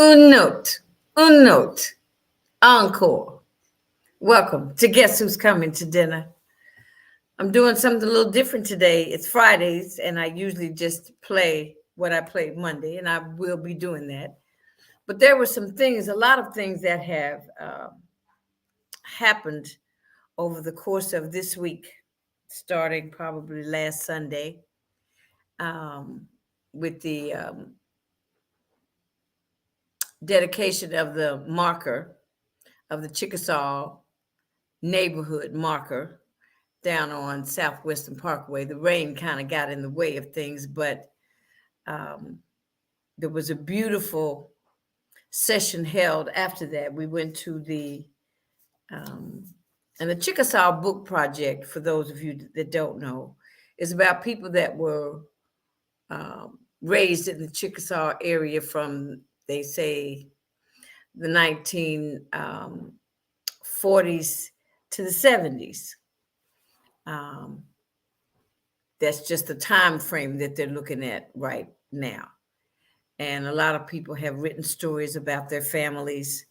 Un note, encore. Welcome to Guess Who's Coming to Dinner. I'm doing something a little different today. It's Fridays, and I usually just play what I played Monday, and I will be doing that. But there were some things, a lot of things that have happened over the course of this week, starting probably last Sunday, um, with the dedication of the marker of the Chickasaw neighborhood marker down on Southwestern Parkway. The rain kind of got in the way of things, but um, there was a beautiful session held after that. We went to um, and the Chickasaw Book Project, for those of you that don't know, is about people that were raised in the Chickasaw area from, they say, the 1940s to the 70s. That's just the time frame that they're looking at right now. And a lot of people have written stories about their families,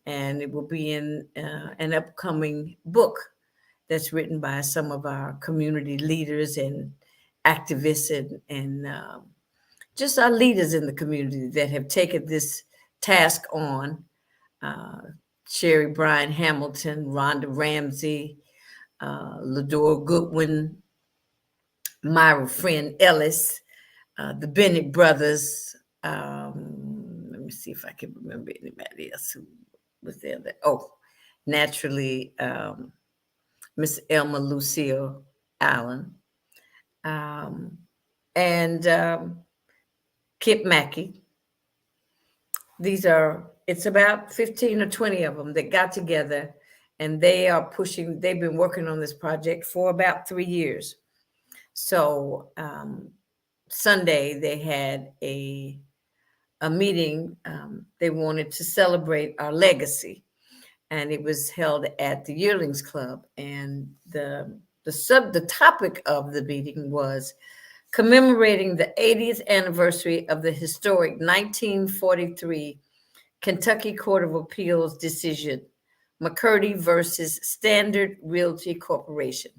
and it will be in an upcoming book that's written by some of our community leaders and activists and just our leaders in the community that have taken this task on. Sherry Bryan Hamilton, Rhonda Ramsey, Lador Goodwin, Myra Friend Ellis, the Bennett brothers. Let me see if I can remember anybody else who was there. Naturally, Miss Elma Lucille Allen, and Kip Mackey. It's about 15 or 20 of them that got together, and they've been working on this project for about 3 years. So Sunday they had a meeting. They wanted to celebrate our legacy, and it was held at the Yearlings Club. And the topic of the meeting was commemorating the 80th anniversary of the historic 1943 Kentucky Court of Appeals decision, McCurdy versus Standard Realty Corporation.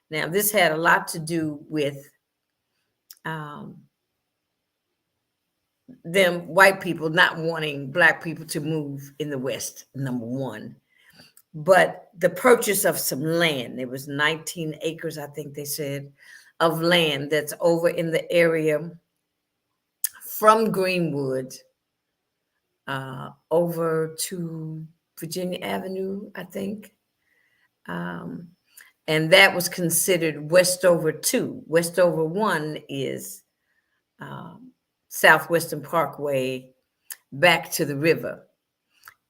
Now, this had a lot to do with them white people not wanting Black people to move in the West, number one. But the purchase of some land, there was 19 acres, I think they said, of land that's over in the area from Greenwood over to Virginia Avenue, I think. And that was considered Westover 2. Westover 1 is Southwestern Parkway back to the river.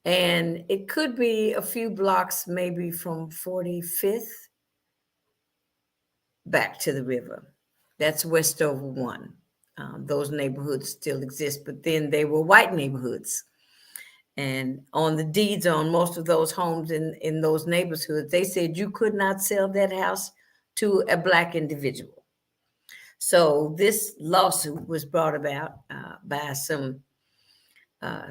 And it could be a few blocks, maybe from 45th back to the river. That's Westover 1. Those neighborhoods still exist, but then they were white neighborhoods. And on the deeds on most of those homes in those neighborhoods, they said you could not sell that house to a Black individual. So this lawsuit was brought about by some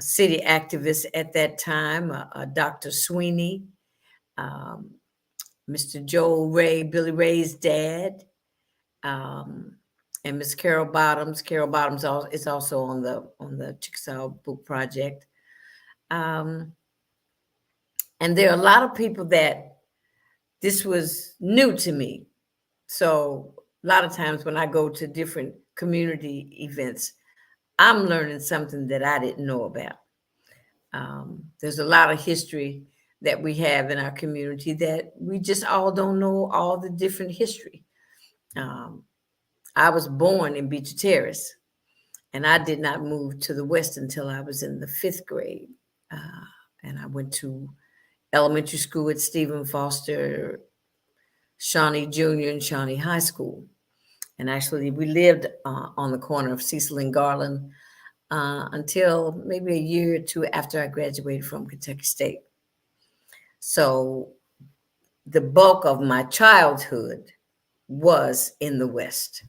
city activists at that time, Dr. Sweeney, Mr. Joel Ray, Billy Ray's dad, and Miss Carol Bottoms. Carol Bottoms is also on the Chickasaw Book Project. And there are a lot of people that this was new to me. So a lot of times when I go to different community events, I'm learning something that I didn't know about. There's a lot of history that we have in our community that we just all don't know all the different history. I was born in Beecher Terrace, and I did not move to the West until I was in the 5th grade. And I went to elementary school at Stephen Foster, Shawnee Junior and Shawnee High School. And actually, we lived on the corner of Cecil and Garland until maybe a year or two after I graduated from Kentucky State. So the bulk of my childhood was in the West,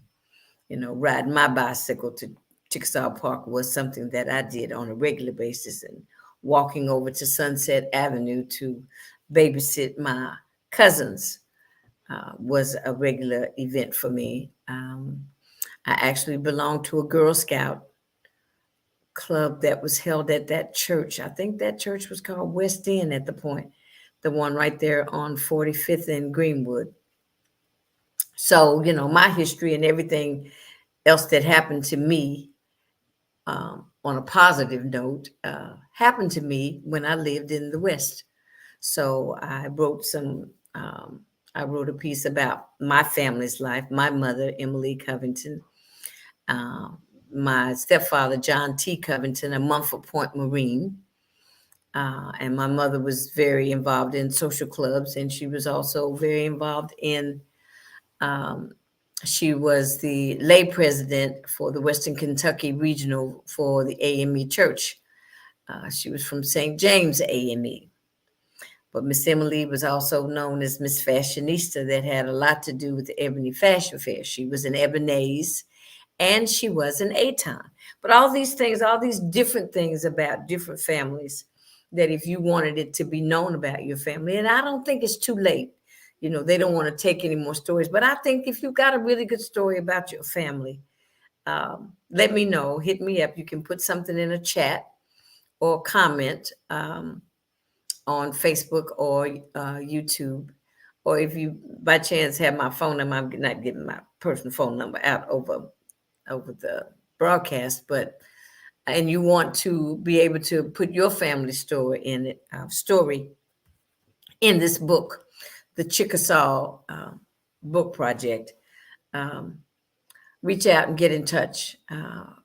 riding my bicycle to Chickasaw Park was something that I did on a regular basis, and walking over to Sunset Avenue to babysit my cousins was a regular event for me. I actually belonged to a Girl Scout club that was held at that church. I think that church was called West End at the point, the one right there on 45th and Greenwood. So, my history and everything else that happened to me on a positive note happened to me when I lived in the West. So I wrote a piece about my family's life, my mother, Emily Covington, uh, my stepfather, John T. Covington, a Mumford Point Marine. And my mother was very involved in social clubs, and she was also very involved in, she was the lay president for the Western Kentucky Regional for the AME Church. She was from St. James AME. But Miss Emily was also known as Miss Fashionista. That had a lot to do with the Ebony Fashion Fair. She was an Ebonese and she was an Aton. But all these things, all these different things about different families, that if you wanted it to be known about your family, and I don't think it's too late. They don't want to take any more stories. But I think if you've got a really good story about your family, let me know. Hit me up. You can put something in a chat or comment on Facebook or YouTube, or if you by chance have my phone number. I'm not giving my personal phone number out over the broadcast, but and you want to be able to put your family story in this book, the Chickasaw Book Project. Reach out and get in touch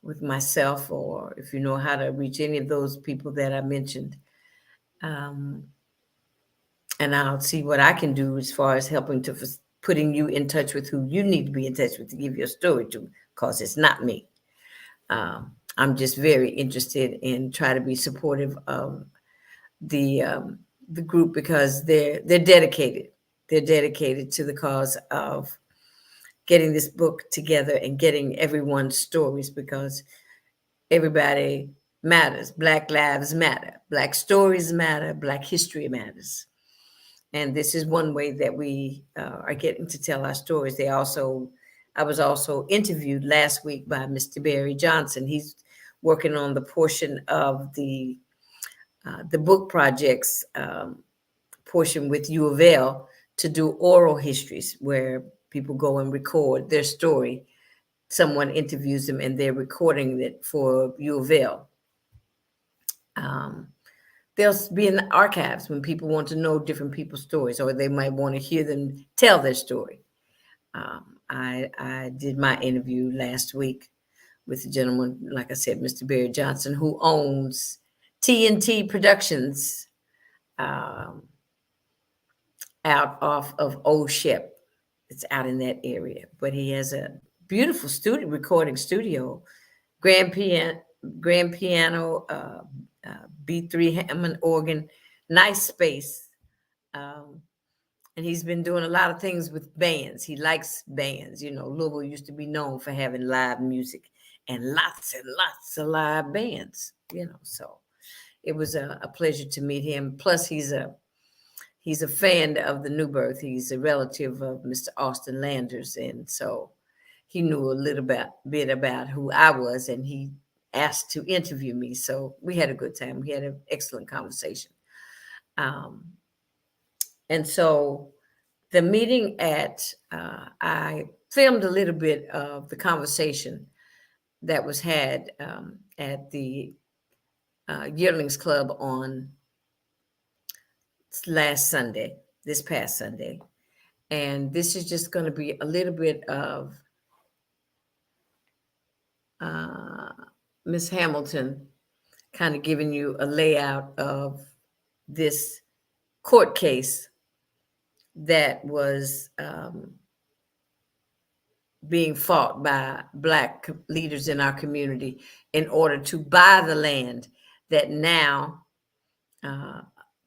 with myself, or if you know how to reach any of those people that I mentioned. And I'll see what I can do as far as helping to putting you in touch with who you need to be in touch with to give your story to, because it's not me. I'm just very interested in trying to be supportive of the group, because they're dedicated. They're dedicated to the cause of getting this book together and getting everyone's stories, because everybody matters. Black lives matter. Black stories matter. Black history matters. And this is one way that we are getting to tell our stories. I was also interviewed last week by Mr. Barry Johnson. He's working on the portion of the book projects portion with U of L to do oral histories, where people go and record their story. Someone interviews them and they're recording it for U of L. They'll be in the archives when people want to know different people's stories, or they might want to hear them tell their story. I did my interview last week with a gentleman, like I said, Mr. Barry Johnson, who owns TNT Productions out off of Old Shep. It's out in that area, but he has a beautiful recording studio, grand piano, B3 Hammond organ, nice space. And he's been doing a lot of things with bands. He likes bands. Louisville used to be known for having live music and lots of live bands, so it was a pleasure to meet him. Plus, he's a fan of the New Birth. He's a relative of Mr. Austin Landers, and so he knew a little bit about who I was, and he asked to interview me. So we had a good time. We had an excellent conversation. And so the meeting I filmed a little bit of the conversation that was had at the Yearlings Club on this past Sunday. And this is just going to be a little bit of Miss Hamilton kind of giving you a layout of this court case that was being fought by Black leaders in our community in order to buy the land that now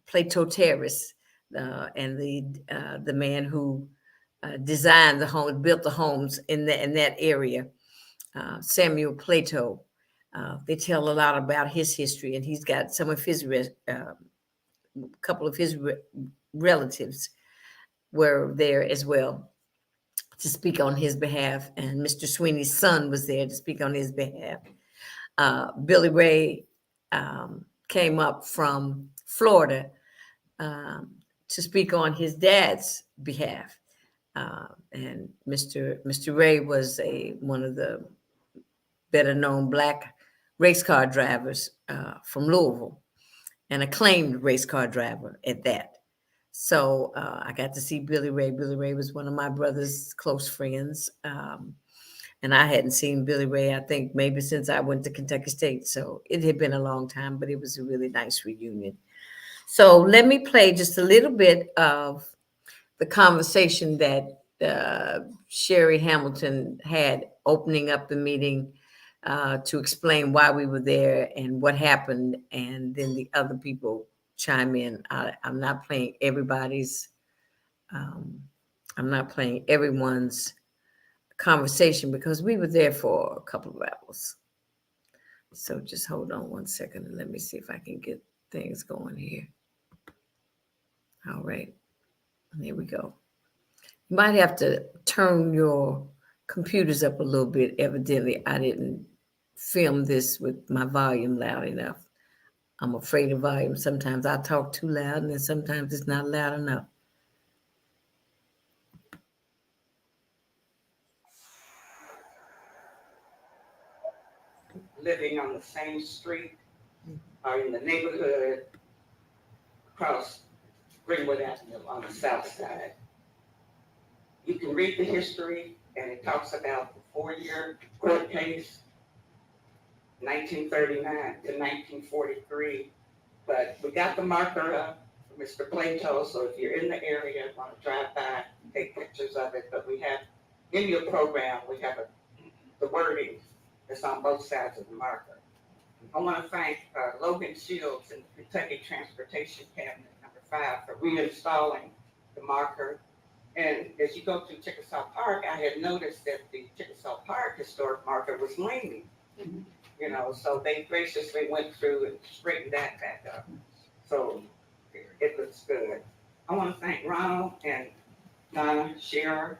Plato Terrace and the man who designed the home, built the homes in that area, Samuel Plato, They tell a lot about his history, and he's got some of his couple of his relatives were there as well to speak on his behalf, and Mr. Sweeney's son was there to speak on his behalf. Billy Ray came up from Florida to speak on his dad's behalf. And Mr. Ray was one of the better known Black race car drivers from Louisville, an acclaimed race car driver at that. So I got to see Billy Ray. Billy Ray was one of my brother's close friends. And I hadn't seen Billy Ray, I think, maybe since I went to Kentucky State. So it had been a long time, but it was a really nice reunion. So let me play just a little bit of the conversation that Sherry Hamilton had opening up the meeting to explain why we were there and what happened. And then the other people chime in. I'm not playing everybody's, I'm not playing everyone's conversation because we were there for a couple of hours. So just hold on one second and let me see if I can get things going here. All right, here we go. You might have to turn your computers up a little bit. Evidently, I didn't film this with my volume loud enough. I'm afraid of volume. Sometimes I talk too loud and then sometimes it's not loud enough. Living on the same street or in the neighborhood across Greenwood Avenue on the south side. You can read the history, and it talks about the 4-year court case, 1939 to 1943. But we got the marker up for Mr. Plato, so if you're in the area, want to drive by, take pictures of it. But we have, in your program, we have the wording that's on both sides of the marker. I want to thank Logan Shields and the Kentucky Transportation Cabinet number 5 for reinstalling the marker. And as you go to Chickasaw Park, I had noticed that the Chickasaw Park historic marker was leaning. You know, so they graciously went through and straightened that back up. So it looks good. I want to thank Ronald and Donna Shearer,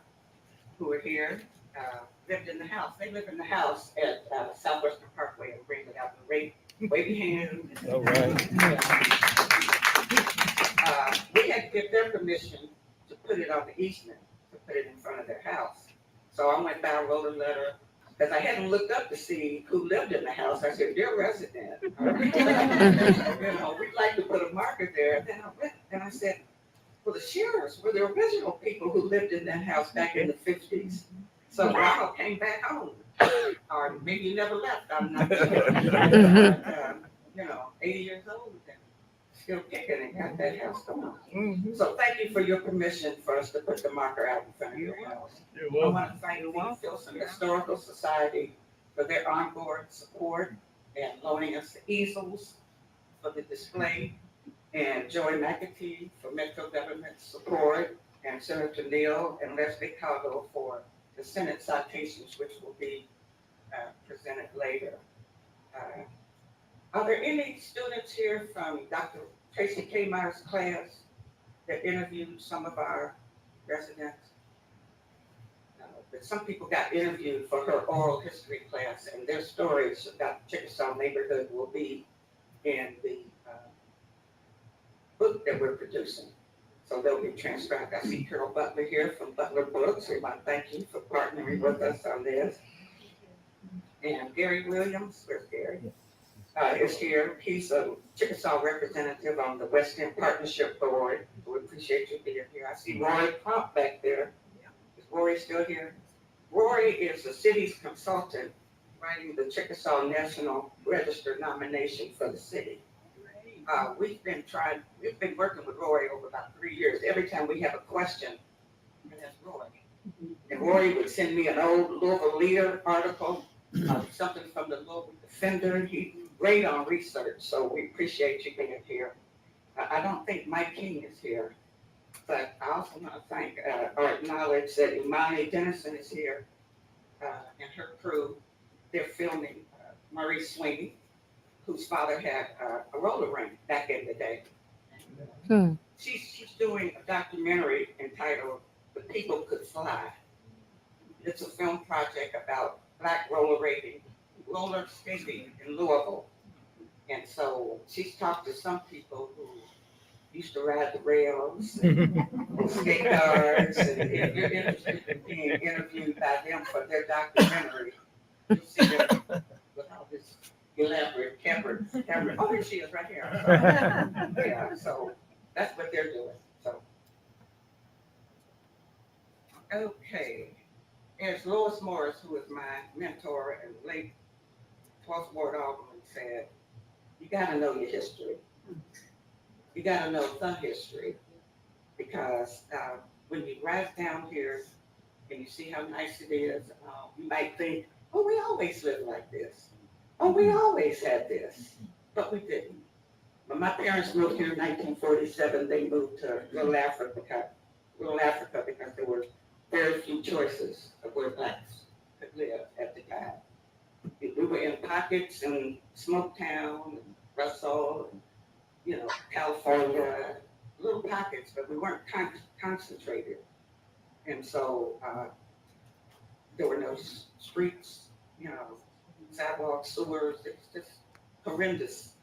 who are here. Lived in the house. They live in the house at Southwestern Parkway in Greenwood Avenue. Wave your hand. All right. We had to get their permission to put it on the easement, to put it in front of their house. So I went down, wrote a letter, because I hadn't looked up to see who lived in the house. I said, "Dear resident, you know, we'd like to put a marker there." And then I read, and I said, "Well, the Shearers were the original people who lived in that house back in the 50s. So Ronald came back home, or maybe you never left. I'm not sure. But, you know, 80 years old and still kicking and got that house going. So thank you for your permission for us to put the marker out in front of your house. I want to thank the Filson Historical Society for their onboard support and loaning us the easels for the display, and Joy McAtee for Metro Government support, and Senator Neal and Leslie Cotto for the Senate citations, which will be presented later. Are there any students here from Dr. Tracy K. Meyer's class that interviewed some of our residents? But some people got interviewed for her oral history class, and their stories about the Chickasaw neighborhood will be in the book that we're producing. So they'll be transcribed. I see Carol Butler here from Butler Books. We want to thank you for partnering with us on this. And Gary Williams, where's Gary? Is here. He's a Chickasaw representative on the West End Partnership Board. We appreciate you being here. I see Rory Crump back there. Is Rory still here? Rory is the city's consultant writing the Chickasaw National Register nomination for the city. We've been working with Rory over about 3 years. Every time we have a question, and that's Rory. And Rory would send me an old Louisville Leader article, something from the Louisville Defender. He's great on research, so we appreciate you being here. I don't think Mike King is here, but I also want to thank or acknowledge that Imani Dennison is here and her crew. They're filming Marie Sweeney, whose father had a roller rink back in the day. Hmm. She's doing a documentary entitled "The People Could Fly." It's a film project about Black roller skating in Louisville. And so she's talked to some people who used to ride the rails and skate cars. And if you're interested in being interviewed by them for their documentary, you'll see them with all this elaborate camera. Oh, here she is right here. Yeah, so that's what they're doing. So, okay. As Lois Morris, who is my mentor and late 12th Ward Alderman, said, you got to know your history. You got to know the history, because when you drive down here and you see how nice it is, you might think, oh, we always lived like this. Oh, we always had this. But we didn't. When my parents moved here in 1947, they moved to Little Africa because there were very few choices of where blacks could live at the time. We were in pockets in Smoketown, and Russell, and, California, little pockets, but we weren't concentrated. And so there were no streets, sidewalks, sewers. It's just horrendous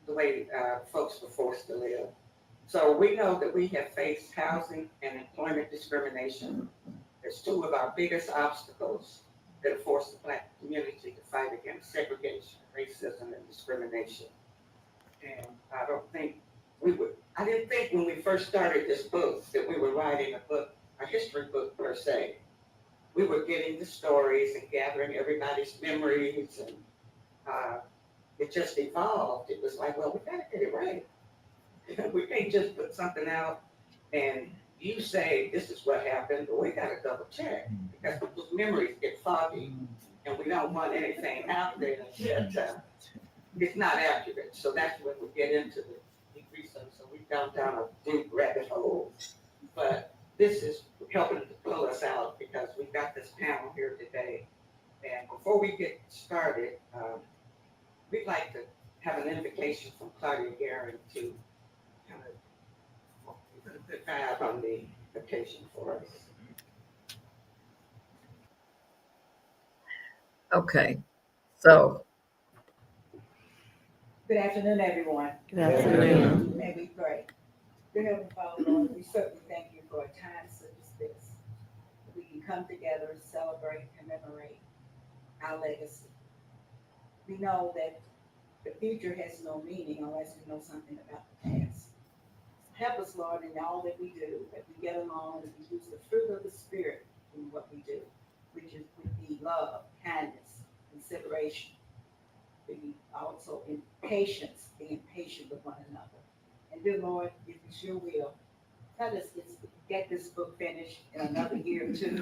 the way folks were forced to live. So we know that we have faced housing and employment discrimination as two of our biggest obstacles that have forced the Black community to fight against segregation, racism, and discrimination. And I didn't think when we first started this book that we were writing a history book per se. We were getting the stories and gathering everybody's memories, and it just evolved. It was like, well, we gotta get it right. We can't just put something out and you say this is what happened, but we gotta double check, because people's memories get foggy, and we don't want anything out there that it's not accurate. So that's when we get into the deep research. So we've gone down a deep rabbit hole, but this is helping to pull us out because we've got this panel here today. And before we get started, we'd like to have an invitation from Claudia Guerin to kind of put a good vibe on the occasion for us. Okay, so. Good afternoon, everyone. Good afternoon. May we pray. Dear Heavenly Father, Lord, we certainly thank you for a time such as this. We can come together, celebrate, commemorate our legacy. We know that the future has no meaning unless we know something about the past. Help us, Lord, in all that we do, that we get along and we use the fruit of the Spirit in what we do, which would be love, kindness, consideration. Be also in patience, being patient with one another. And dear Lord, if it's your will, let us get this book finished in another year or two.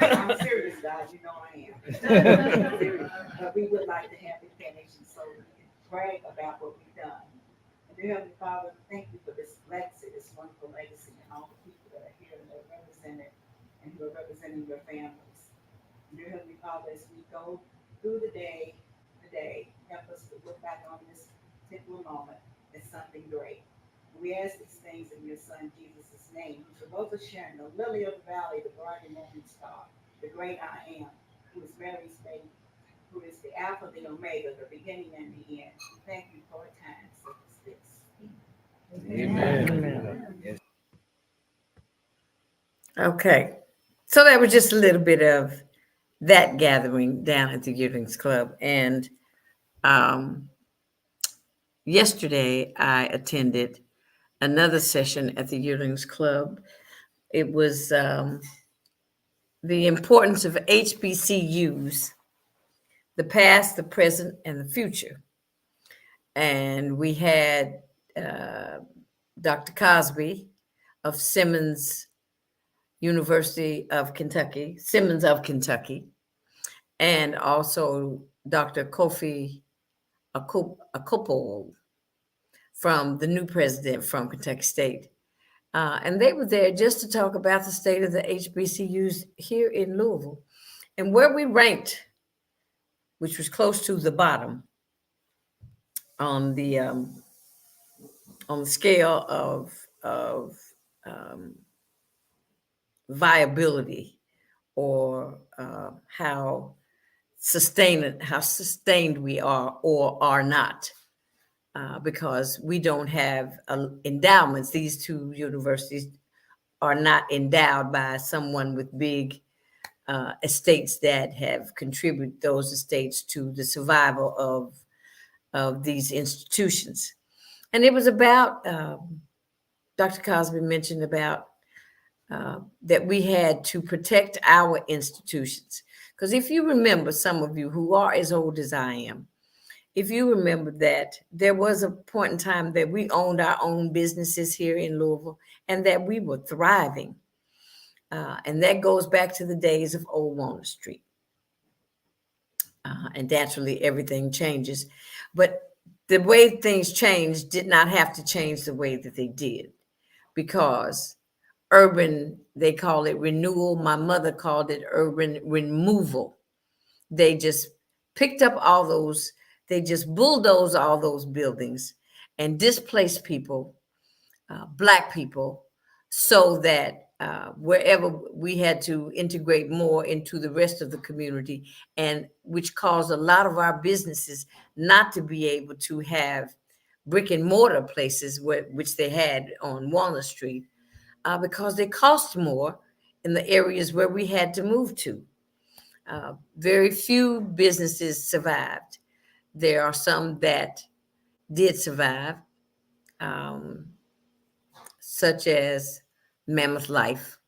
I'm serious, guys, you know I am. But we would like to have it finished, and so we can brag about what we've done. And dear Heavenly Father, thank you for this legacy, this wonderful legacy, and all the people that are here and that are represented and who are representing your families. And dear Heavenly Father, as we go through the day, help us to look back on this particular moment as something great. We ask these things in your Son Jesus' name, who's Jehovah Sharon, the lily of the valley, the bright and morning star, the great I am, who is Mary's baby, who is the Alpha, the Omega, the beginning and the end. Thank you for a time such as this. Amen. Amen. Okay, so that was just a little bit of that gathering down at the Yearlings Club. And yesterday I attended another session at the Yearlings Club. It was the importance of HBCUs, the past, the present, and the future. And we had Dr. Cosby of Simmons University of Kentucky, Simmons of Kentucky, and also Dr. Kofi Akpofo from the new president from Kentucky State. And they were there just to talk about the state of the HBCUs here in Louisville and where we ranked which was close to the bottom on the scale of viability, or how sustained we are or are not, because we don't have endowments. These two universities are not endowed by someone with big estates that have contributed those estates to the survival of these institutions. And it was about, Dr. Cosby mentioned about that we had to protect our institutions. Because if you remember, some of you who are as old as I am, if you remember that there was a point in time that we owned our own businesses here in Louisville and that we were thriving. And that goes back to the days of Old Walnut Street. And naturally, everything changes. But the way things changed did not have to change the way that they did, because urban, they call it renewal. My mother called it urban removal. They just picked up all those, they just bulldozed all those buildings and displaced people, Black people, so that wherever we had to integrate more into the rest of the community, and which caused a lot of our businesses not to be able to have brick and mortar places, which they had on Walnut Street, because they cost more in the areas where we had to move to. Very few businesses survived. There are some that did survive, such as Mammoth Life.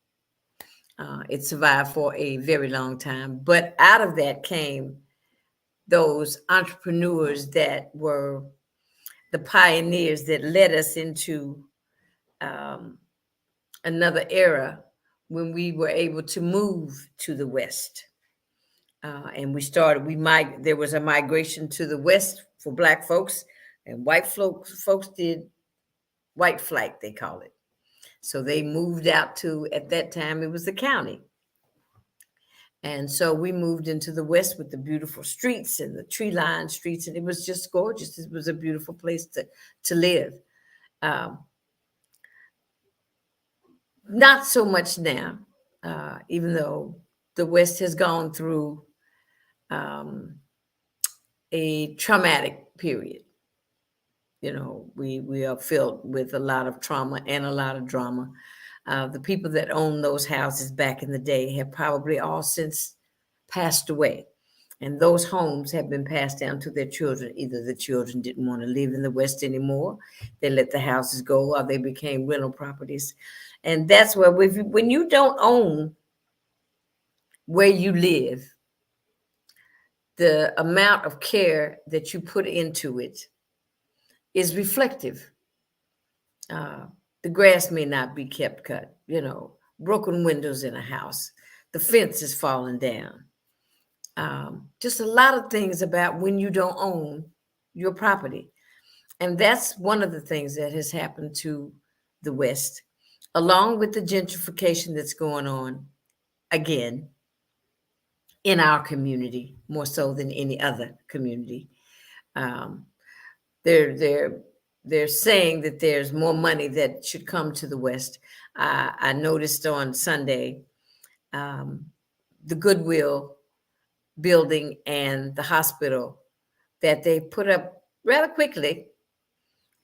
It survived for a very long time. But out of that came those entrepreneurs that were the pioneers that led us into another era when we were able to move to the West. And there was a migration to the West for Black folks, and white folks did white flight, they call it. So they moved out to, at that time, it was the county. And so we moved into the West with the beautiful streets and the tree-lined streets, and it was just gorgeous. It was a beautiful place to live. Not so much now, even though the West has gone through a traumatic period. You know, we are filled with a lot of trauma and a lot of drama. The people that owned those houses back in the day have probably all since passed away. And those homes have been passed down to their children. Either the children didn't want to live in the West anymore, they let the houses go, or they became rental properties. And that's where, when you don't own where you live, the amount of care that you put into it is reflective. The grass may not be kept cut, broken windows in a house, the fence is falling down. Just a lot of things about when you don't own your property. And that's one of the things that has happened to the West, along with the gentrification that's going on again in our community, more so than any other community. They're saying that there's more money that should come to the West. I noticed on Sunday, the Goodwill building and the hospital that they put up rather quickly.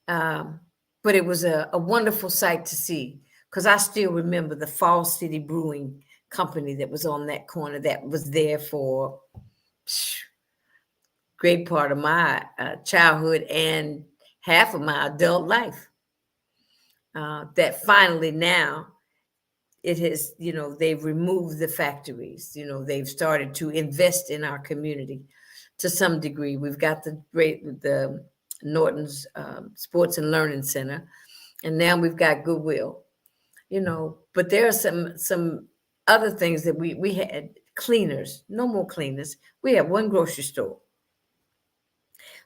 But it was a wonderful sight to see, because I still remember the Fall City Brewing Company that was on that corner, that was there for great part of my childhood and half of my adult life. That finally now it has, they've removed the factories, they've started to invest in our community to some degree. We've got the Norton's Sports and Learning Center, and now we've got Goodwill, but there are some other things that we had. Cleaners, no more cleaners. We have one grocery store.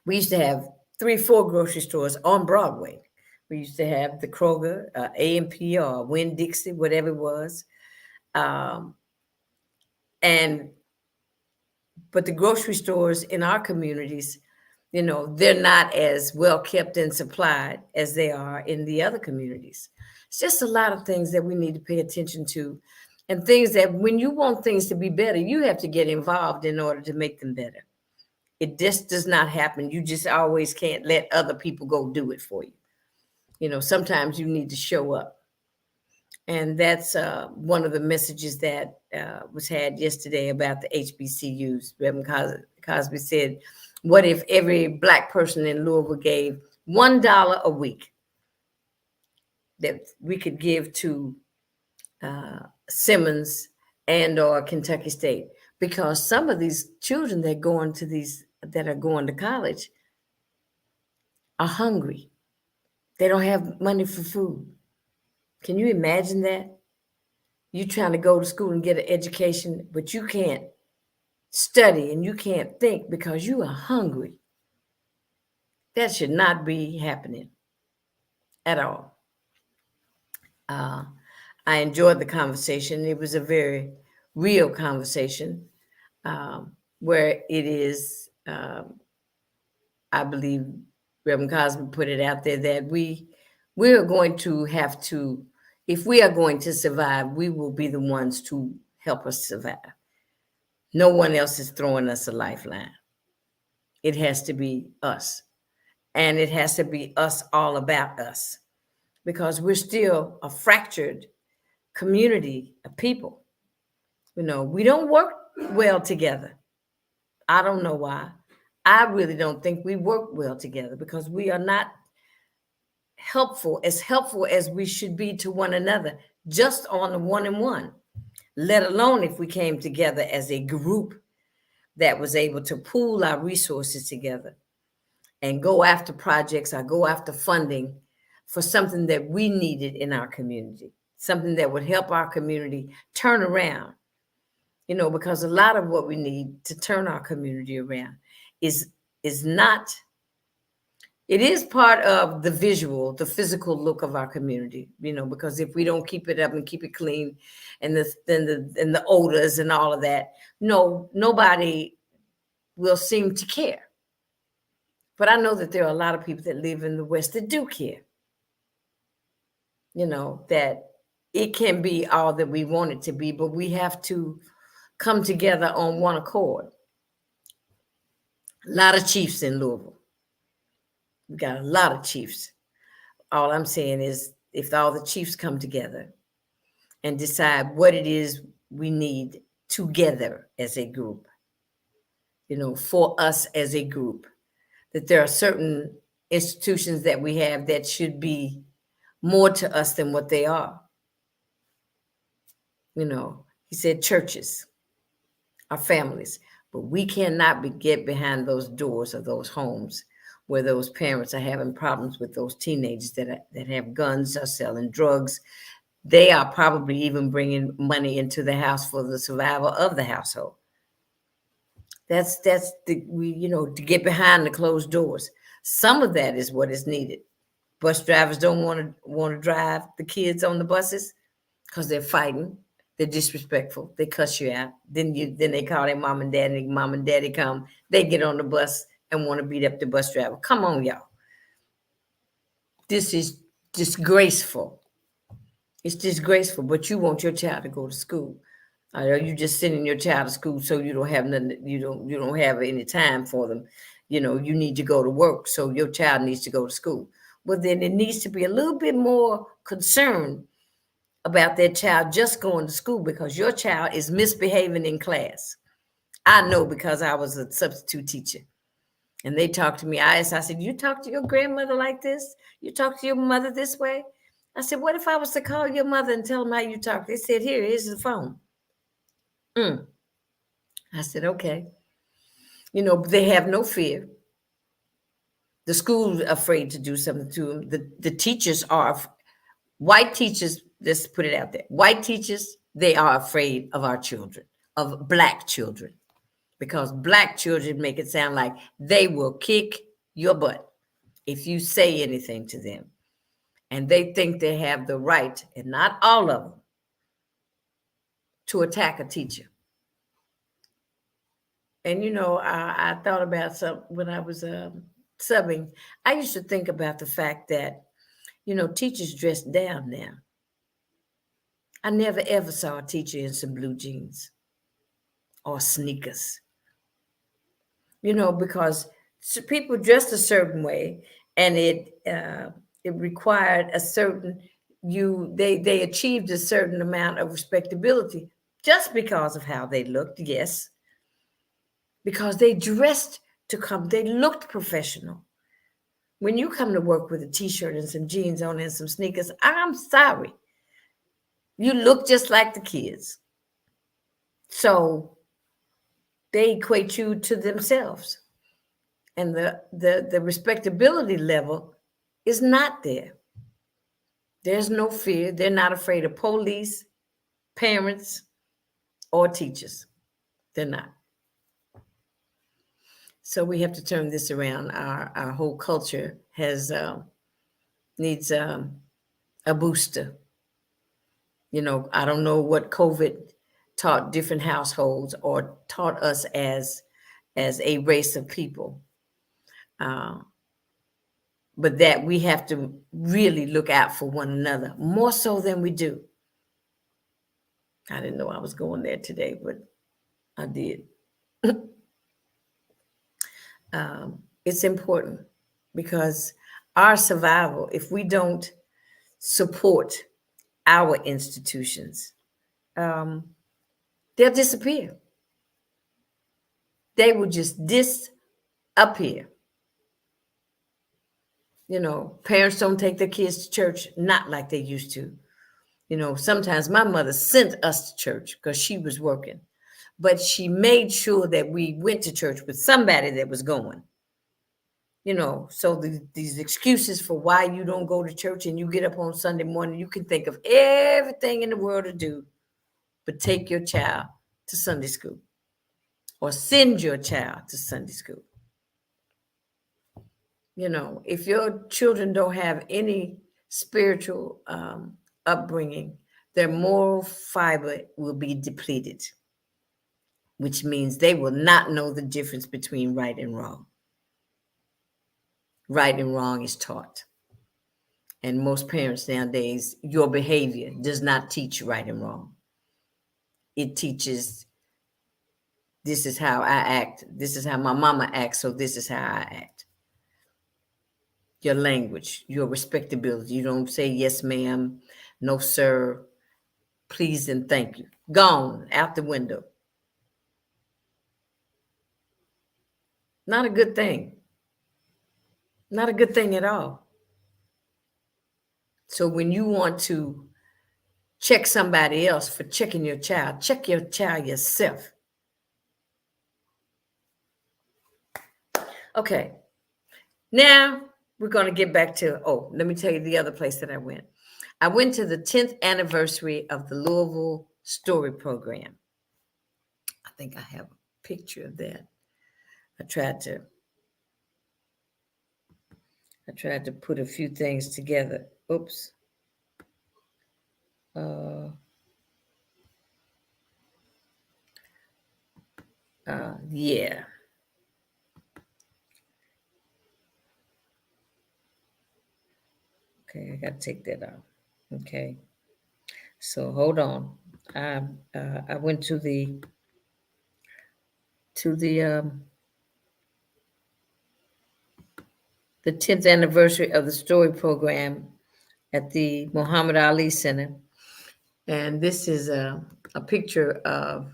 We used to have 3-4 grocery stores on Broadway. We used to have the Kroger, A&P, or Winn-Dixie, whatever it was. But But the grocery stores in our communities, they're not as well kept and supplied as they are in the other communities. It's just a lot of things that we need to pay attention to, and things that when you want things to be better, you have to get involved in order to make them better. It just does not happen. You just always can't let other people go do it for you. Sometimes you need to show up. And that's one of the messages that was had yesterday about the HBCUs. Reverend Cosby said, what if every Black person in Louisville gave $1 a week that we could give to Simmons and or Kentucky State? Because some of these children that are going to college are hungry. They don't have money for food. Can you imagine that? You trying to go to school and get an education, but you can't study and you can't think because you are hungry. That should not be happening at all. I enjoyed the conversation. It was a very real conversation where it is, I believe Reverend Cosby put it out there that we are going to have to, if we are going to survive, we will be the ones to help us survive. No one else is throwing us a lifeline. It has to be us. And it has to be us all about us, because we're still a fractured community of people. We don't work well together. I don't know why. I really don't think we work well together because we are not helpful as we should be to one another, just on the one-on-one, let alone if we came together as a group that was able to pool our resources together and go after projects or go after funding for something that we needed in our community, something that would help our community turn around, because a lot of what we need to turn our community around is not, it is part of the physical look of our community, because if we don't keep it up and keep it clean and the odors and all of that, nobody will seem to care. But I know that there are a lot of people that live in the West that do care, that it can be all that we want it to be, but we have to come together on one accord. A lot of chiefs in Louisville. We got a lot of chiefs. All I'm saying is if all the chiefs come together and decide what it is we need together as a group, for us as a group, that there are certain institutions that we have that should be more to us than what they are. He said churches, our families, but we cannot get behind those doors of those homes where those parents are having problems with those teenagers that have guns or selling drugs. They are probably even bringing money into the house for the survival of the household. That's to get behind the closed doors. Some of that is what is needed. Bus drivers don't want to drive the kids on the buses because they're fighting. They're disrespectful. They cuss you out. Then they call their mom and dad, and mom and daddy come. They get on the bus and want to beat up the bus driver. Come on, y'all. This is disgraceful. It's disgraceful, but you want your child to go to school. Are you just sending your child to school so you don't have nothing? You don't have any time for them. You need to go to work, so your child needs to go to school. Well, then it needs to be a little bit more concern about that child just going to school because your child is misbehaving in class. I know because I was a substitute teacher. And they talked to me. I said, you talk to your grandmother like this? You talk to your mother this way? I said, what if I was to call your mother and tell them how you talk? They said, here's the phone. I said, okay. They have no fear. The school's afraid to do something to them. The teachers are, white teachers, let's put it out there. White teachers, they are afraid of our children, of Black children, because Black children make it sound like they will kick your butt if you say anything to them. And they think they have the right, and not all of them, to attack a teacher. And I thought about some when I was subbing. I used to think about the fact that teachers dress down now. I never ever saw a teacher in some blue jeans or sneakers. Because people dressed a certain way, and it required a certain they achieved a certain amount of respectability just because of how they looked. Yes, because they dressed to come. They looked professional. When you come to work with a t-shirt and some jeans on and some sneakers, I'm sorry, you look just like the kids. So they equate you to themselves. And the respectability level is not there. There's no fear. They're not afraid of police, parents, or teachers. They're not. So we have to turn this around. Our whole culture needs a booster. I don't know what COVID taught different households or taught us as a race of people. But that we have to really look out for one another more so than we do. I didn't know I was going there today, but I did. It's important because our survival, if we don't support our institutions, they'll disappear. They will just disappear. Parents don't take their kids to church, not like they used to. Sometimes my mother sent us to church because she was working, but she made sure that we went to church with somebody that was going. So these excuses for why you don't go to church and you get up on Sunday morning, you can think of everything in the world to do, but take your child to Sunday school or send your child to Sunday school. If your children don't have any spiritual upbringing, their moral fiber will be depleted, which means they will not know the difference between right and wrong. Right and wrong is taught. And most parents nowadays, your behavior does not teach right and wrong. It teaches, this is how I act. This is how my mama acts, so this is how I act. Your language, your respectability. You don't say yes, ma'am, no, sir, please, and thank you. Gone out the window. Not a good thing. Not a good thing at all. So when you want to check somebody else for checking your child, check your child yourself. Okay. Now we're going to get back to, let me tell you the other place that I went. I went to the 10th anniversary of the Louisville Story Program. I think I have a picture of that. I tried to put a few things together. Oops. Yeah. Okay, I got to take that out. Okay. So hold on. I went to the 10th anniversary of the story program at the Muhammad Ali Center. And this is a picture of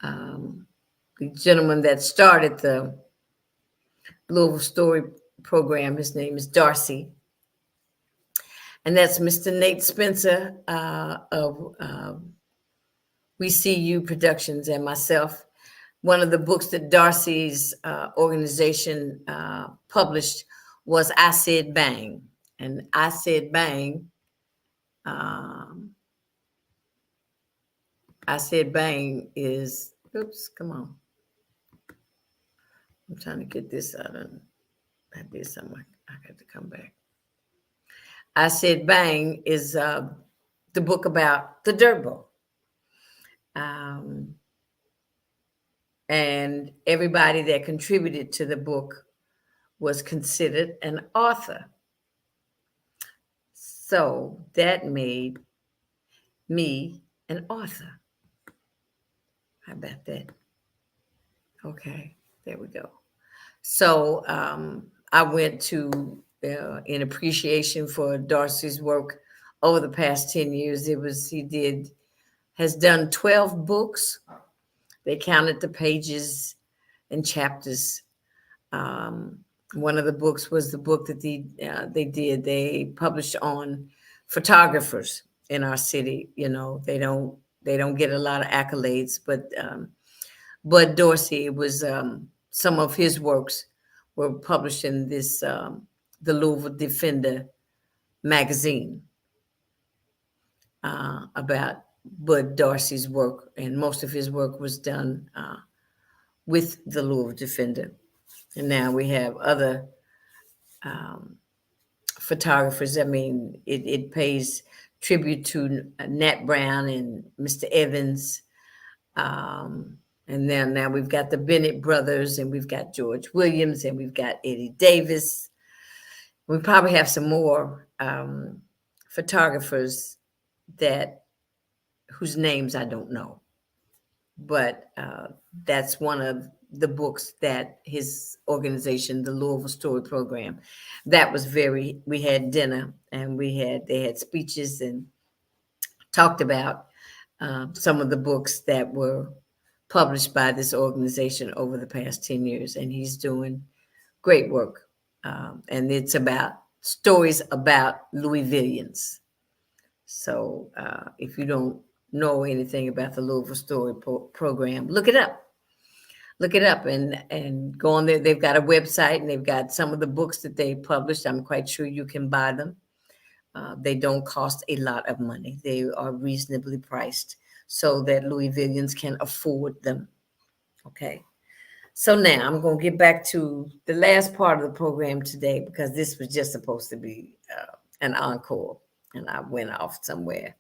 the gentleman that started the Louisville Story Program. His name is Darcy. And that's Mr. Nate Spencer of We See You Productions and myself. One of the books that Darcy's organization published was I Said Bang. And I Said Bang, I Said Bang is, oops, come on. I'm trying to get this out. I did something. I got to come back. I Said Bang is the book about the Dirt Bowl. and everybody that contributed to the book was considered an author. So that made me an author. How about that? Okay, there we go. So I went to, in appreciation for Darcy's work over the past 10 years. Has done 12 books. They counted the pages and chapters. One of the books was the book that they published on photographers in our city. You know, they don't get a lot of accolades, but Bud Dorsey, it was some of his works were published in this the Louisville Defender magazine about Bud Dorsey's work, and most of his work was done with the Louisville Defender. And now we have other photographers. I mean, it pays tribute to Nat Brown and Mr. Evans. And then now we've got the Bennett brothers, and we've got George Williams, and we've got Eddie Davis. We probably have some more photographers whose names I don't know. But that's one of the books that his organization, the Louisville Story Program, that was we had dinner, and they had speeches and talked about some of the books that were published by this organization over the past 10 years. And he's doing great work. And it's about stories about Louisvillians. So if you don't know anything about the Louisville Story Program, look it up. Look it up and go on there. They've got a website, and they've got some of the books that they published. I'm quite sure you can buy them. They don't cost a lot of money. They are reasonably priced so that Louisvillians can afford them. Okay. So now I'm going to get back to the last part of the program today, because this was just supposed to be an encore, and I went off somewhere.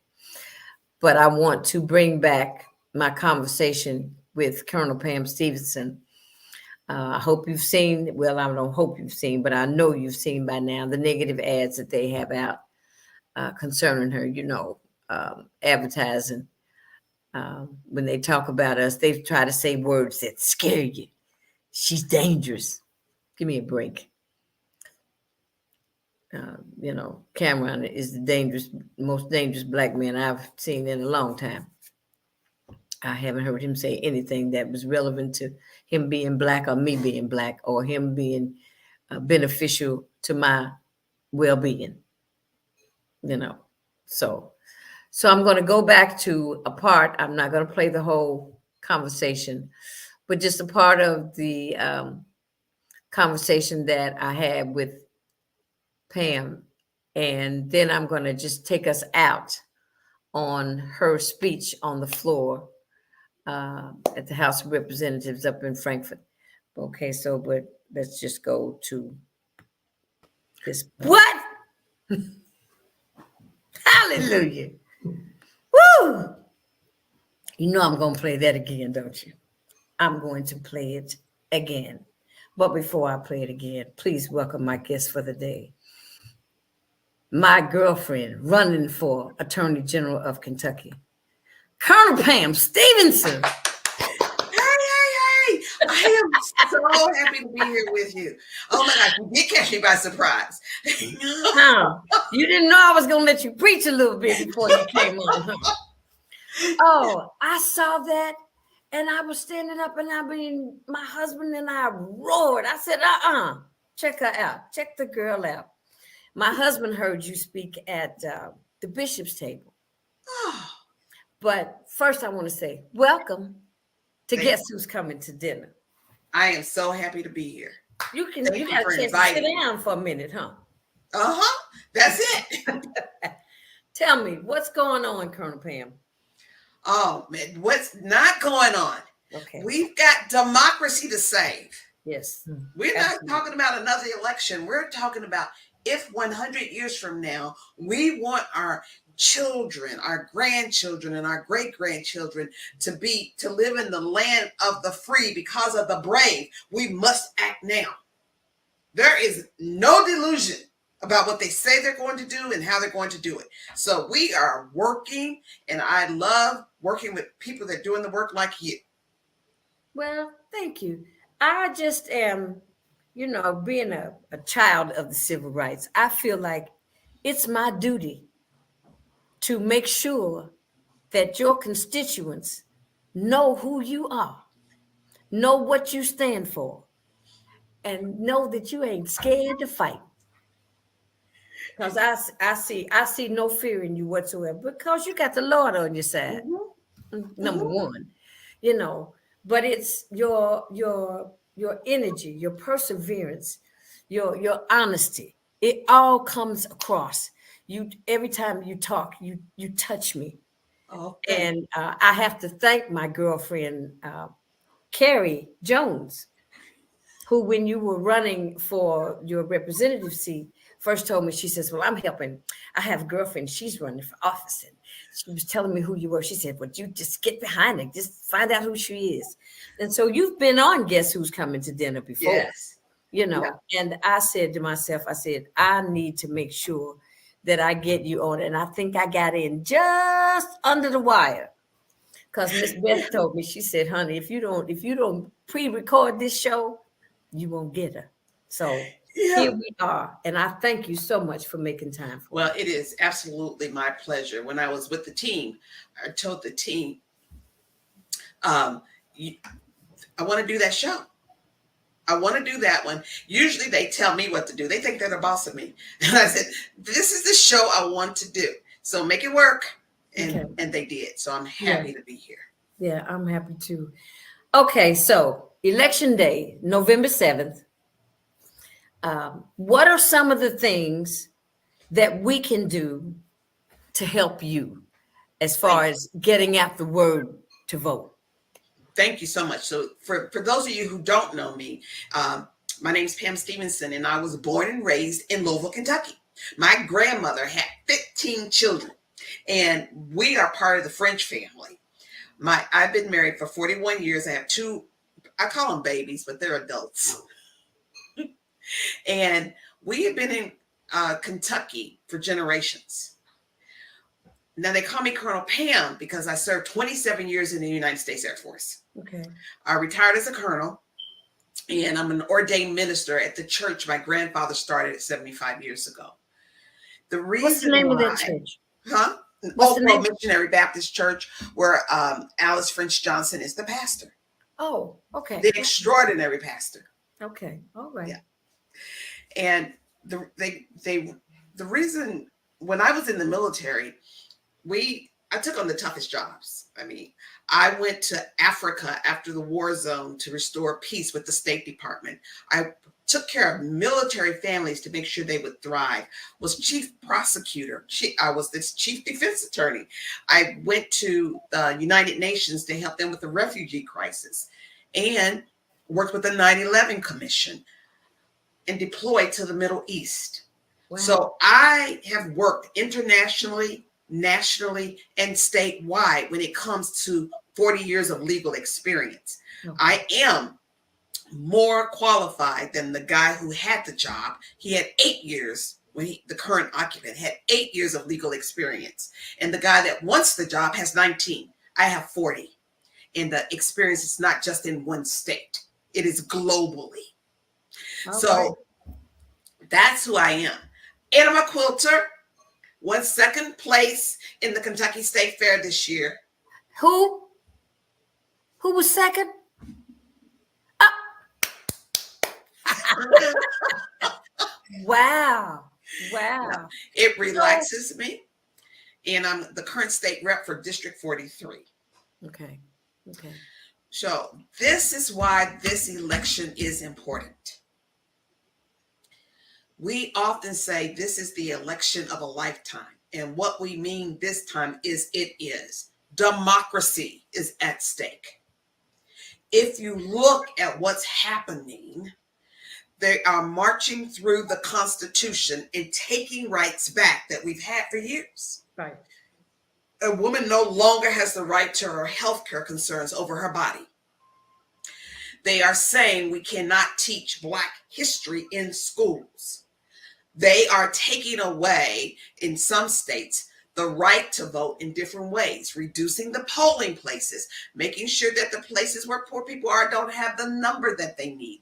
But I want to bring back my conversation with Colonel Pam Stevenson. I hope you've seen, well, I don't hope you've seen, but I know you've seen by now the negative ads that they have out concerning her, advertising. When they talk about us, they try to say words that scare you. She's dangerous. Give me a break. Cameron is the most dangerous black man I've seen in a long time. I haven't heard him say anything that was relevant to him being black, or me being black, or him being beneficial to my well-being. So I'm going to go back to a part. I'm not going to play the whole conversation, but just a part of the conversation that I had with Pam. And then I'm going to just take us out on her speech on the floor at the House of Representatives up in Frankfurt. Okay, but let's just go to this. What? Hallelujah. Woo! I'm going to play that again, don't you? I'm going to play it again. But before I play it again, please welcome my guest for the day. My girlfriend running for Attorney General of Kentucky, Colonel Pam Stevenson. Hey. I am so happy to be here with you. Oh my gosh, you did catch me by surprise. You didn't know I was going to let you preach a little bit before you came on, huh? Oh, I saw that, and I was standing up, and my husband and I roared. I said, check her out. Check the girl out. My husband heard you speak at the bishop's table. But first I want to say welcome to Guess Who's Coming to Dinner. I am so happy to be here. You got a chance to sit down for a minute, huh? That's it. Tell me, what's going on, Colonel Pam? Oh man, what's not going on? Okay. We've got democracy to save. Yes. We're not talking about another election. We're talking about if 100 years from now, we want our children, our grandchildren, and our great-grandchildren to live in the land of the free because of the brave, we must act now. There is no delusion about what they say they're going to do and how they're going to do it. So we are working, and I love working with people that are doing the work like you. Well, thank you. I just am, being a child of the civil rights, I feel like it's my duty to make sure that your constituents know who you are, know what you stand for, and know that you ain't scared to fight. Because I see no fear in you whatsoever because you got the Lord on your side. Number one, you know, but it's your energy, your perseverance, your honesty. It all comes across. You every time you talk, you touch me. Oh, And I have to thank my girlfriend, Carrie Jones, who, when you were running for your representative seat, first told me, she says, well, I'm helping. I have a girlfriend. She's running for office. And she was telling me who you were. She said, well, you just get behind her. Just find out who she is. And so you've been on Guess Who's Coming to Dinner before, yes. And I said to myself, I need to make sure that I get you on. And I think I got in just under the wire. Because Miss Beth told me, she said, honey, if you don't pre-record this show, you won't get her. So here we are. And I thank you so much for making time for Well, it is absolutely my pleasure. When I was with the team, I told the team, I want to do that show. I want to do that one. Usually they tell me what to do. They think they're the boss of me. And I said, this is the show I want to do. So make it work. And they did. So I'm happy to be here. Yeah, I'm happy too. Okay, so Election Day, November 7th. What are some of the things that we can do to help you as far as getting out the word to vote? Thank you so much. So for those of you who don't know me, my name is Pam Stevenson, and I was born and raised in Louisville, Kentucky. My grandmother had 15 children, and we are part of the French family. I've been married for 41 years. I have two, I call them babies, but they're adults. And we have been in Kentucky for generations. Now they call me Colonel Pam because I served 27 years in the United States Air Force. Okay. I retired as a colonel, and I'm an ordained minister at the church my grandfather started 75 years ago. The reason What's the name of that church? Oak Grove Missionary Baptist Church, where Alice French Johnson is the pastor. Oh, okay. The extraordinary pastor. Okay, all right. Yeah. And the reason, when I was in the military, I took on the toughest jobs. I mean, I went to Africa after the war zone to restore peace with the State Department. I took care of military families to make sure they would thrive. Was chief prosecutor. I was this chief defense attorney. I went to the United Nations to help them with the refugee crisis, and worked with the 9/11 Commission, and deployed to the Middle East. Wow. So I have worked internationally, nationally, and statewide when it comes to 40 years of legal experience. Okay. I am more qualified than the guy who had the job. He had 8 years the current occupant had 8 years of legal experience. And the guy that wants the job has 19. I have 40. And the experience is not just in one state. It is globally. Okay. So that's who I am. And I'm a quilter. Won second place in the Kentucky State Fair this year. Who was second? Wow. It relaxes me. And I'm the current state rep for District 43. Okay. So this is why this election is important. We often say this is the election of a lifetime. And what we mean this time is democracy is at stake. If you look at what's happening, they are marching through the Constitution and taking rights back that we've had for years. Right. A woman no longer has the right to her health care concerns over her body. They are saying we cannot teach Black history in schools. They are taking away, in some states, the right to vote in different ways, reducing the polling places, making sure that the places where poor people are don't have the number that they need.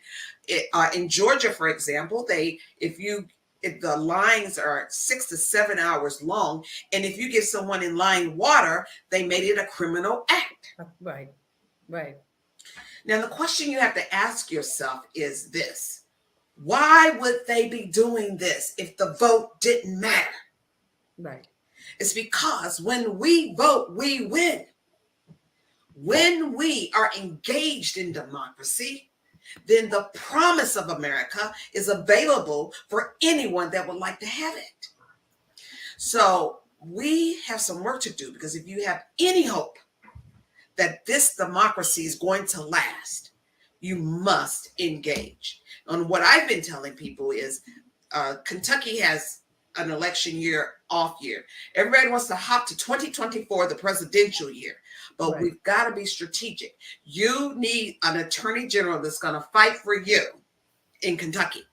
In Georgia, for example, if the lines are 6 to 7 hours long, and if you give someone in line water, they made it a criminal act. Right. Right. Now, the question you have to ask yourself is this: why would they be doing this if the vote didn't matter? Right. It's because when we vote, we win. When we are engaged in democracy, then the promise of America is available for anyone that would like to have it. So we have some work to do, because if you have any hope that this democracy is going to last, you must engage. And what I've been telling people is Kentucky has an election year off year. Everybody wants to hop to 2024, the presidential year, but Right. we've got to be strategic. You need an attorney general that's going to fight for you in Kentucky.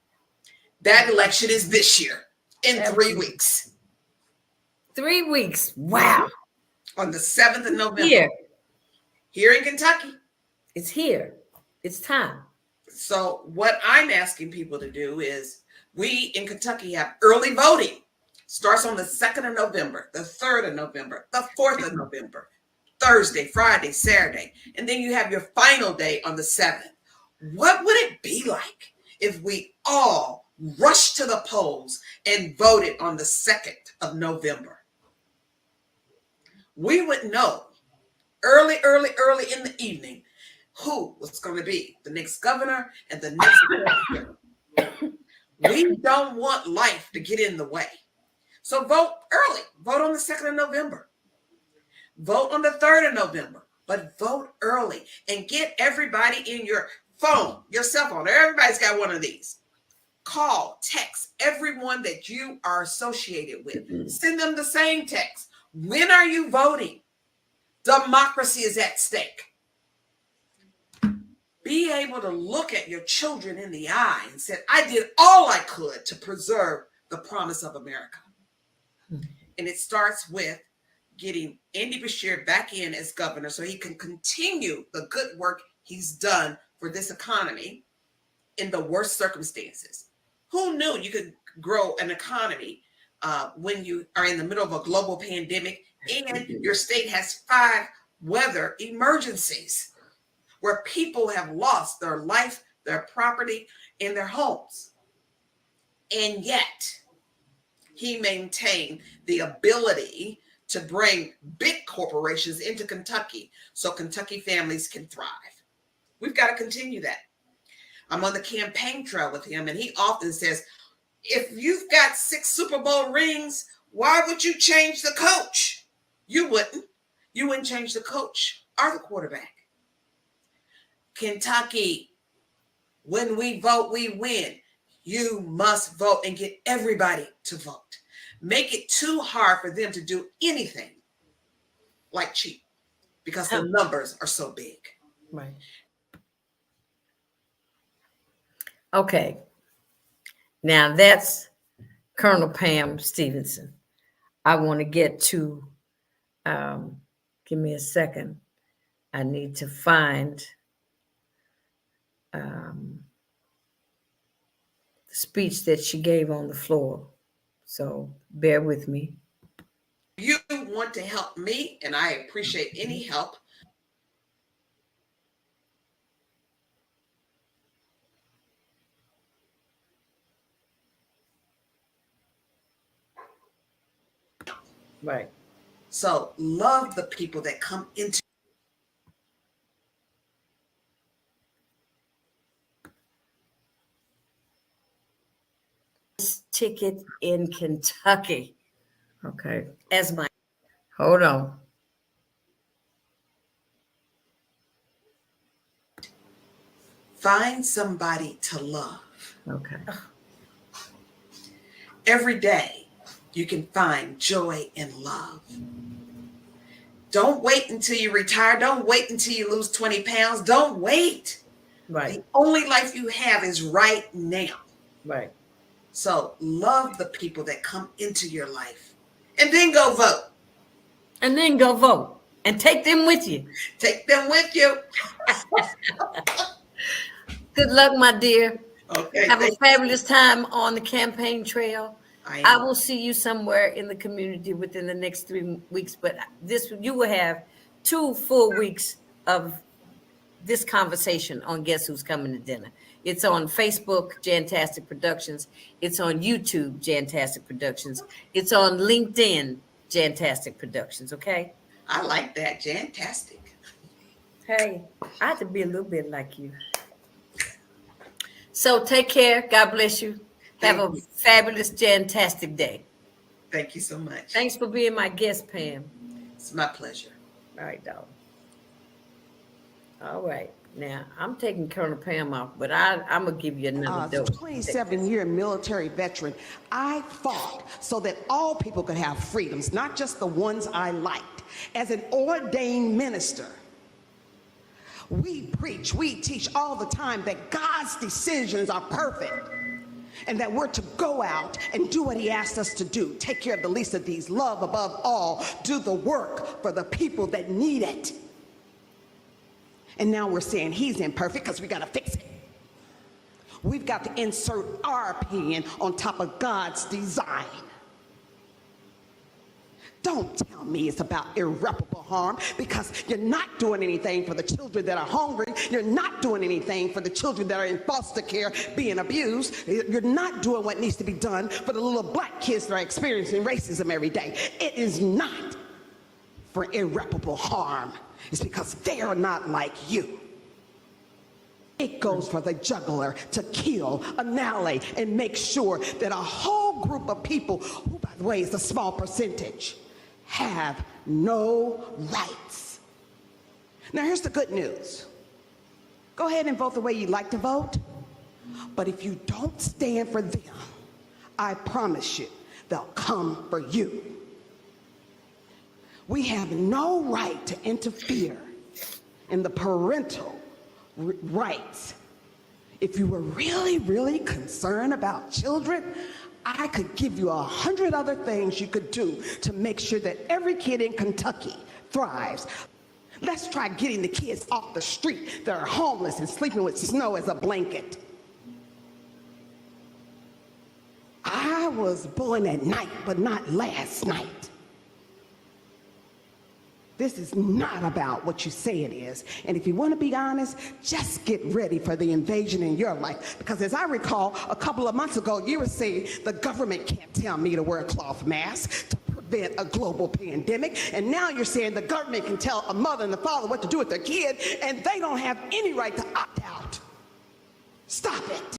That election is this year in 3 Absolutely. weeks. 3 weeks. Wow. On the 7th of November. Here. In Kentucky. It's here. It's time. So what I'm asking people to do is, we in Kentucky have early voting. Starts on the 2nd of November, the 3rd of November, the 4th of November, Thursday, Friday, Saturday. And then you have your final day on the 7th. What would it be like if we all rushed to the polls and voted on the 2nd of November? We would know early in the evening who was going to be the next governor and the next president. We don't want life to get in the way. So vote early. Vote on the 2nd of November. Vote on the 3rd of November. But vote early and get everybody in your phone, your cell phone. Everybody's got one of these. Call, text everyone that you are associated with. Send them the same text. When are you voting? Democracy is at stake. Be able to look at your children in the eye and say, I did all I could to preserve the promise of America. And it starts with getting Andy Beshear back in as governor so he can continue the good work he's done for this economy in the worst circumstances. Who knew you could grow an economy when you are in the middle of a global pandemic and your state has 5 weather emergencies where people have lost their life, their property, and their homes? And yet, he maintained the ability to bring big corporations into Kentucky so Kentucky families can thrive. We've got to continue that. I'm on the campaign trail with him, and he often says, if you've got 6 Super Bowl rings, why would you change the coach? You wouldn't. You wouldn't change the coach or the quarterback. Kentucky, when we vote, we win. You must vote and get everybody to vote. Make it too hard for them to do anything like cheat, because the numbers are so big. Right. Okay. Now that's Colonel Pam Stevenson. I want to get to, give me a second. I need to find the speech that she gave on the floor. So bear with me. You want to help me, and I appreciate any help. Right. So love the people that come into Ticket in Kentucky. Okay. As my, hold on. find somebody to love. Okay. Every day, you can find joy and love. Don't wait until you retire. Don't wait until you lose 20 pounds. Don't wait. Right. The only life you have is right now. Right. So love the people that come into your life and then go vote. And then go vote and take them with you. Take them with you. Good luck, my dear. Okay. Have a fabulous time on the campaign trail. I I will see you somewhere in the community within the next 3 weeks, but you will have 2 full weeks of this conversation on Guess Who's Coming to Dinner. It's on Facebook, Jantastic Productions. It's on YouTube, Jantastic Productions. It's on LinkedIn, Jantastic Productions, okay? I like that. Jantastic. Hey, I have to be a little bit like you. So take care. God bless you. Have a fabulous, Jantastic day. Thank you so much. Thanks for being my guest, Pam. It's my pleasure. All right, dog. All right. Now, I'm taking Colonel Pam off, but I'm going to give you another dose. 27-year military veteran, I fought so that all people could have freedoms, not just the ones I liked. As an ordained minister, we preach, we teach all the time that God's decisions are perfect and that we're to go out and do what he asked us to do. Take care of the least of these, love above all, do the work for the people that need it. And now we're saying he's imperfect because we got to fix it. We've got to insert our opinion on top of God's design. Don't tell me it's about irreparable harm, because you're not doing anything for the children that are hungry. You're not doing anything for the children that are in foster care being abused. You're not doing what needs to be done for the little black kids that are experiencing racism every day. It is not for irreparable harm. It's because they are not like you. It goes for the juggler to kill, annihilate, and make sure that a whole group of people, who by the way is a small percentage, have no rights. Now here's the good news. Go ahead and vote the way you like to vote, but if you don't stand for them, I promise you, they'll come for you. We have no right to interfere in the parental rights. If you were really, really concerned about children, I could give you 100 other things you could do to make sure that every kid in Kentucky thrives. Let's try getting the kids off the street that are homeless and sleeping with snow as a blanket. I was born at night, but not last night. This is not about what you say it is. And if you want to be honest, just get ready for the invasion in your life. Because as I recall, a couple of months ago, you were saying the government can't tell me to wear a cloth mask to prevent a global pandemic. And now you're saying the government can tell a mother and a father what to do with their kid, and they don't have any right to opt out. Stop it.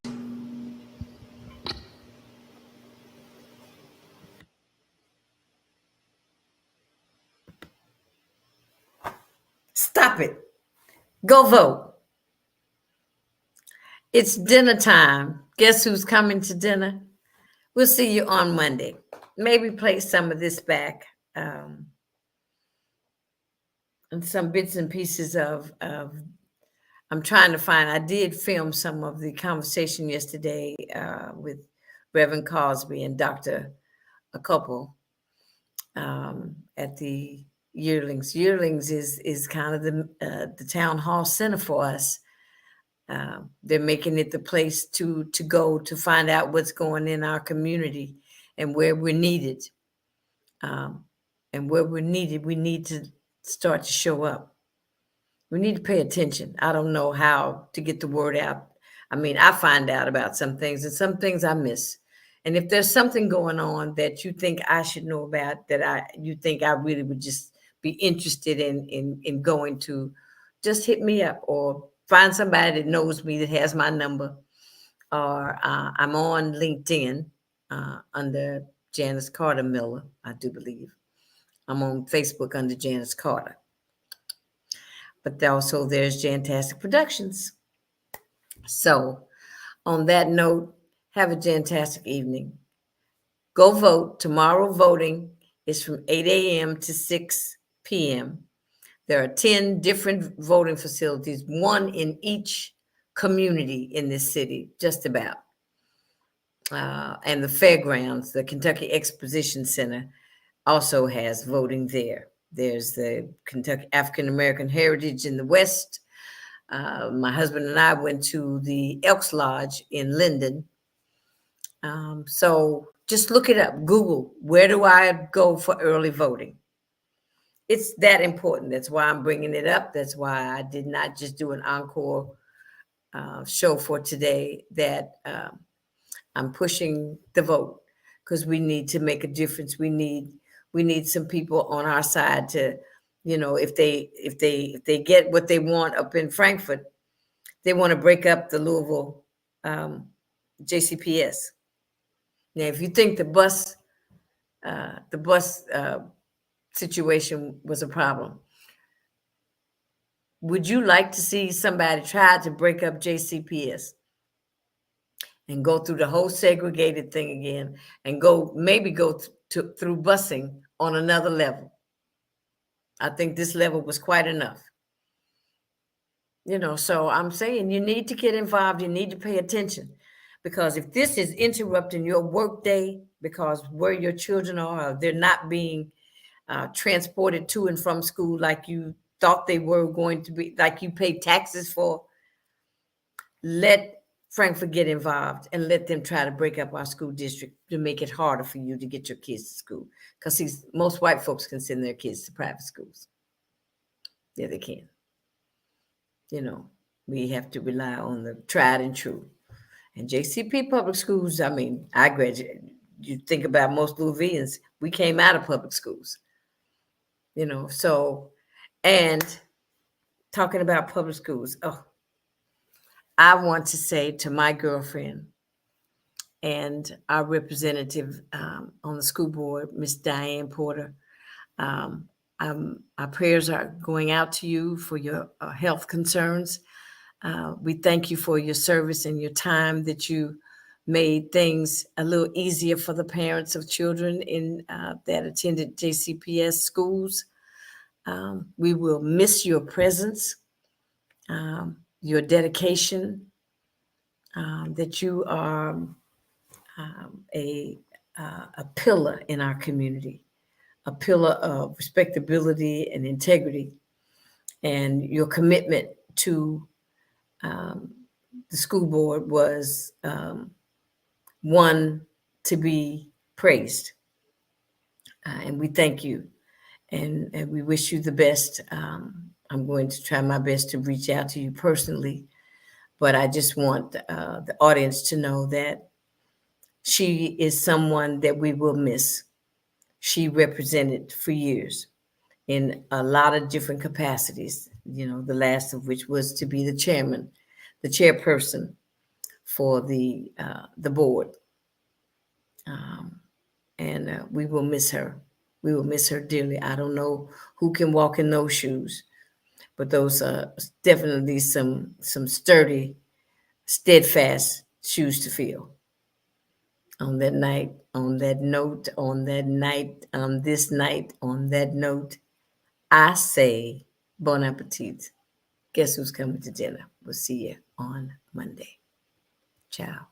Stop it. Go vote. It's dinner time. Guess who's coming to dinner? We'll see you on Monday. Maybe play some of this back. And some bits and pieces of I'm trying to find, I did film some of the conversation yesterday with Reverend Cosby and Dr. a couple at the Yearlings. Yearlings is kind of the town hall center for us. They're making it the place to go to find out what's going in our community and where we're needed. And where we're needed, we need to start to show up. We need to pay attention. I don't know how to get the word out. I mean, I find out about some things and some things I miss. And if there's something going on that you think I should know about, that you think I really would just be interested in going to, just hit me up or find somebody that knows me that has my number. Or I'm on LinkedIn under Janis Carter Miller, I do believe. I'm on Facebook under Janis Carter. But also there's Jantastic Productions. So on that note, have a Jantastic evening. Go vote. Tomorrow voting is from 8 a.m. to 6 p.m. There are 10 different voting facilities, one in each community in this city, just about. And the fairgrounds, the Kentucky Exposition Center, also has voting there. There's the Kentucky African American Heritage in the West. My husband and I went to the Elks Lodge in Linden. So just look it up. Google, where do I go for early voting? It's that important. That's why I'm bringing it up. That's why I did not just do an encore show for today, that I'm pushing the vote, because we need to make a difference. We need some people on our side to, if they get what they want up in Frankfurt, they want to break up the Louisville JCPS. Now, if you think the bus situation was a problem, would you like to see somebody try to break up JCPS and go through the whole segregated thing again, and maybe go through busing on another level? I think this level was quite enough. So I'm saying you need to get involved. You need to pay attention, because if this is interrupting your work day because where your children are, they're not being transported to and from school like you thought they were going to be, like you pay taxes for, let Frankfurt get involved and let them try to break up our school district to make it harder for you to get your kids to school. Because most white folks can send their kids to private schools. Yeah, they can. We have to rely on the tried and true. And JCP public schools, I mean, I graduated. You think about most Louisvillians, we came out of public schools. So, and talking about public schools, I want to say to my girlfriend and our representative on the school board, Miss Diane Porter, our prayers are going out to you for your health concerns. We thank you for your service and your time, that you made things a little easier for the parents of children that attended JCPS schools. We will miss your presence, your dedication, that you are a pillar in our community, a pillar of respectability and integrity, and your commitment to the school board was one to be praised. And we thank you, and we wish you the best. I'm going to try my best to reach out to you personally, but I just want the audience to know that she is someone that we will miss. She represented for years in a lot of different capacities, the last of which was to be the chairperson for the board. And we will miss her. We will miss her dearly. I don't know who can walk in those shoes, but those are definitely some sturdy, steadfast shoes to fill. On that night, on that note, on that night, on this night, on that note, I say bon appetit. Guess who's coming to dinner? We'll see you on Monday. Ciao.